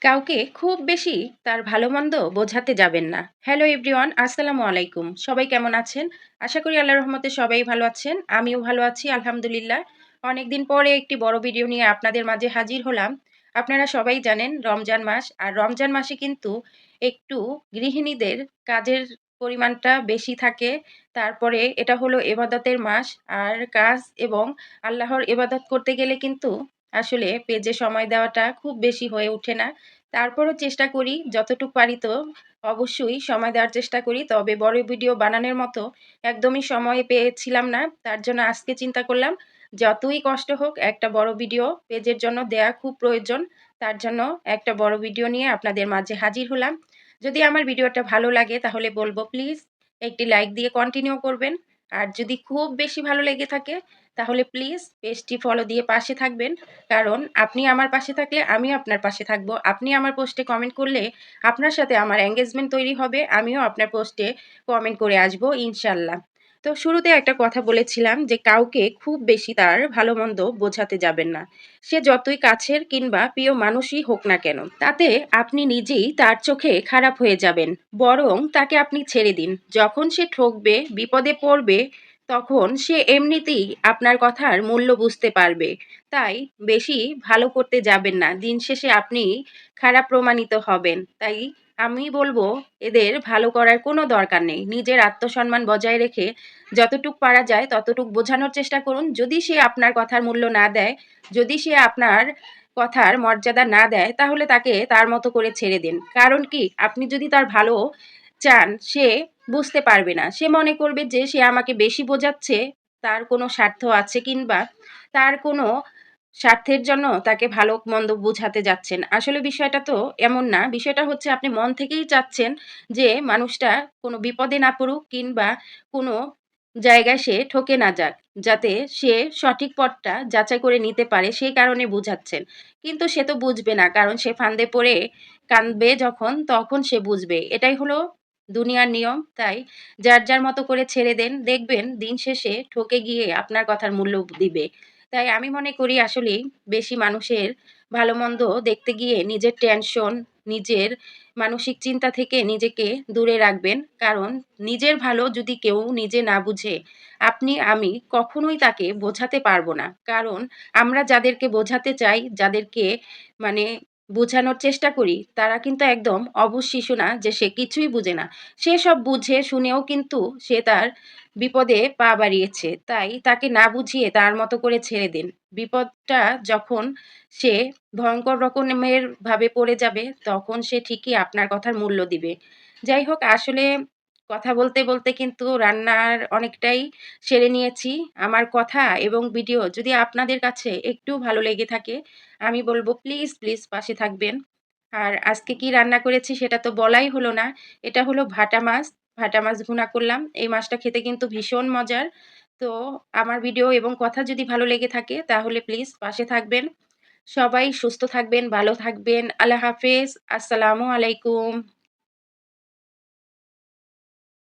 কাউকে খুব বেশি তার ভালো-মন্দ বোঝাতে যাবেন না। হ্যালো এভরিওয়ান, আসসালামু আলাইকুম। সবাই কেমন আছেন? আশা করি আল্লাহর রহমতে সবাই ভালো আছেন। আমিও ভালো আছি আলহামদুলিল্লাহ। অনেকদিন পরে একটি বড় ভিডিও নিয়ে আপনাদের মাঝে হাজির হলাম। আপনারা সবাই জানেন রমজান মাস। আর রমজান মাসে কিন্তু একটু গৃহিণীদের কাজের পরিমাণটা বেশি থাকে। তারপরে এটা হলো ইবাদতের মাস। আর কাজ এবং আল্লাহর ইবাদত করতে গেলে কিন্তু আসলে পেজে সময় দেওয়াটা খুব বেশি হয়ে ওঠে না। তারপরও চেষ্টা করি যতটুক পারি তো অবশ্যই সময় দেওয়ার চেষ্টা করি। তবে বড় ভিডিও বানানোর মতো একদমই সময় পেয়েছিলাম না। তার জন্য আজকে চিন্তা করলাম যতই কষ্ট হোক একটা বড় ভিডিও পেজের জন্য দেয়া খুব প্রয়োজন। তার জন্য একটা বড় ভিডিও নিয়ে আপনাদের মাঝে হাজির হলাম। যদি আমার ভিডিওটা ভালো লাগে তাহলে বলব প্লিজ একটি লাইক দিয়ে কন্টিনিউ করবেন। আর যদি খুব বেশি ভালো লেগে থাকে তাহলে প্লিজ পেজটি ফলো দিয়ে পাশে থাকবেন। কারণ আপনি আমার পাশে থাকলে আমিও আপনার পাশে থাকবো। আপনি আমার পোস্টে কমেন্ট করলে আপনার সাথে আমার এনগেজমেন্ট তৈরি হবে। আমিও আপনার পোস্টে কমেন্ট করে আসবো ইনশাআল্লাহ। তো শুরুতে একটা কথা বলেছিলাম যে কাউকে খুব বেশি তার ভালো-মন্দ বোঝাতে যাবেন না। সে যতই কাছের কিংবা প্রিয় মানুষই হোক না কেন। তাতে আপনি নিজেই তার চোখে খারাপ হয়ে যাবেন। বরং তাকে আপনি ছেড়ে দিন। যখন সে ঠকবে, বিপদে পড়বে তখন সে এমনিতেই আপনার কথার মূল্য বুঝতে পারবে। তাই বেশি ভালো করতে যাবেন না। দিন শেষে আপনি খারাপ প্রমাণিত হবেন। তাই আমি বলব এদের ভালো করার কোনো দরকার নেই। নিজের আত্মসম্মান বজায় রেখে যতটুক পারা যায় ততটুক বোঝানোর চেষ্টা করুন। যদি সে আপনার কথার মূল্য না দেয়, যদি সে আপনার কথার মর্যাদা না দেয় তাহলে তাকে তার মতো করে ছেড়ে দিন। কারণ কি? আপনি যদি তার ভালো চান সে বুঝতে পারবে না। সে মনে করবে যে সে আমাকে বেশি বোঝাচ্ছে, তার কোনো স্বার্থ আছে কিংবা তার কোনো স্বার্থের জন্য তাকে ভালো-মন্দ বুঝাতে যাচ্ছেন। আসলে বিষয়টা তো এমন না। বিষয়টা হচ্ছে আপনি মন থেকেই চাচ্ছেন যে মানুষটা কোনো বিপদে না পড়ুক কিংবা কোনো জায়গায় সে ঠকে না যাক। যাতে সে সঠিক পথটা যাচাই করে নিতে পারে সেই কারণে বুঝাচ্ছেন। কিন্তু সে তো বুঝবে না। কারণ সে ফাঁদে পড়ে কাঁদবে যখন তখন সে বুঝবে। এটাই হলো দুনিয়ার নিয়ম। তাই যার মতো করে ছেড়ে দেন। দেখবেন দিন শেষে ঠকে গিয়ে আপনার কথার মূল্য দিবে। তাই আমি মনে করি আসলেই বেশি মানুষের ভালো-মন্দ দেখতে গিয়ে নিজের টেনশন, নিজের মানসিক চিন্তা থেকে নিজেকে দূরে রাখবেন। কারণ নিজের ভালো যদি কেউ নিজে না বুঝে, আপনি আমি কখনোই তাকে বোঝাতে পারব না। কারণ আমরা যাদেরকে বোঝাতে চাই, যাদেরকে মানে বোঝানোর চেষ্টা করি, তারা কিন্তু একদম অবুঝ শিশু না যে সে কিছুই বুঝে না। সে সব বুঝে শুনেও কিন্তু সে তার বিপদে পা বাড়িয়েছে। তাই তাকে না বুঝিয়ে তার মতো করে ছেড়ে দিন। বিপদটা যখন সে ভয়ংকর রকমের ভাবে পড়ে যাবে, তখন সে ঠিকই আপনার কথার মূল্য দিবে। যাই হোক আসলে কথা বলতে কিন্তু রান্নার অনেকটাই সেরে নিয়েছি। আমার কথা এবং ভিডিও যদি আপনাদের কাছে একটু ভালো লেগে থাকে, আমি বলব প্লিজ পাশে থাকবেন। আর আজকে কি রান্না করেছি সেটা তো বলাই হলো না। এটা হলো ভাটা মাছ। ভাটা মাছ ভুনা করলাম। এই মাছটা খেতে কিন্তু ভীষণ মজার। তো আমার ভিডিও এবং কথা যদি ভালো লেগে থাকে তাহলে প্লিজ পাশে থাকবেন। সবাই সুস্থ থাকবেন, ভালো থাকবেন। আল্লাহ হাফেজ। আসসালামু আলাইকুম।